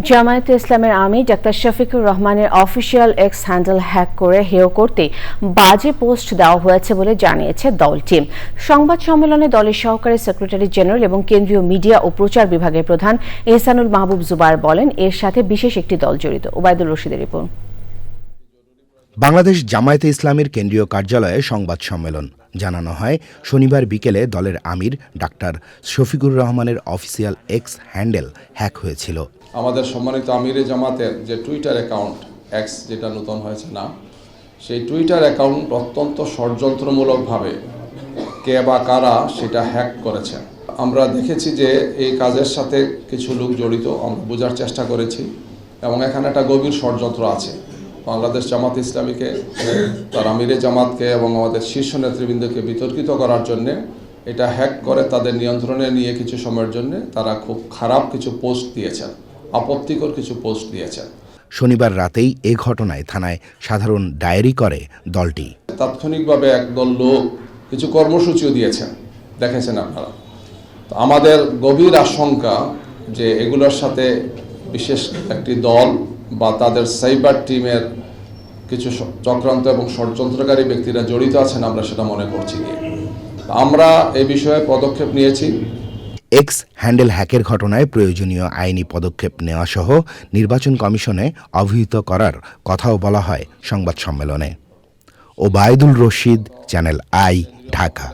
জামায়াতে ইসলামের আমির ডাক্তার শফিকুর রহমানের official x handle hack করে হেয় করতে বাজে পোস্ট দেওয়া হয়েছে বলে জানিয়েছে দলটি। সংবাদ সম্মেলনে দলের সহকারী সেক্রেটারি জেনারেল এবং কেন্দ্রীয় মিডিয়া ও প্রচার বিভাগের প্রধান এহসানুল মাহবুব জুবায়ের বলেন, এর সাথে বিশেষ একটি দল জড়িত। ওবায়দুল রশিদের রিপোর্ট। বাংলাদেশ জামায়াতে ইসলামীর কেন্দ্রীয় কার্যালয়ে সংবাদ সম্মেলন জানানো হয়, শনিবার বিকেলে দলের আমির ডাক্তার শফিকুর রহমানের অফিসিয়াল এক্স হ্যান্ডেল হ্যাক হয়েছিল। আমাদের সম্মানিত আমিরে জামাতের যে টুইটার অ্যাকাউন্ট এক্স, যেটা নতুন হয়েছে নাম, সেই টুইটার অ্যাকাউন্ট অত্যন্ত ষড়যন্ত্রমূলকভাবে কে বা কারা সেটা হ্যাক করেছে। আমরা দেখেছি যে এই কাজের সাথে কিছু লোক জড়িত, আমরা বোঝার চেষ্টা করেছি এবং এখানে একটা গভীর ষড়যন্ত্র আছে। বাংলাদেশ জামাত ইসলামীকে, তার আমিরে জামাতকে এবং আমাদের শীর্ষ নেতৃবৃন্দকে বিতর্কিত করার জন্যে এটা হ্যাক করে তাদের নিয়ন্ত্রণে নিয়ে কিছু সময়ের জন্য তারা খুব খারাপ কিছু পোস্ট দিয়েছেন, আপত্তিকর কিছু পোস্ট দিয়েছেন। শনিবার রাতেই এ ঘটনায় থানায় সাধারণ ডায়েরি করে দলটি। তাৎক্ষণিকভাবে একদল লোক কিছু কর্মসূচিও দিয়েছেন, দেখেছেন আপনারা। তো আমাদের গভীর আশঙ্কা যে এগুলোর সাথে বিশেষ একটি দল বা তাদের সাইবার টিমের কিছু চক্রান্ত এবং ষড়যন্ত্রকারী ব্যক্তিরা জড়িত আছেন, আমরা সেটা মনে করছি। আমরা এই বিষয়ে পদক্ষেপ নিয়েছি। এক্স হ্যান্ডেল হ্যাকের ঘটনায় প্রয়োজনীয় আইনি পদক্ষেপ নেওয়া সহ নির্বাচন কমিশনে অবহিত করার কথাও বলা হয় সংবাদ সম্মেলনে। Obaidul Rashid, channel I, Dhaka.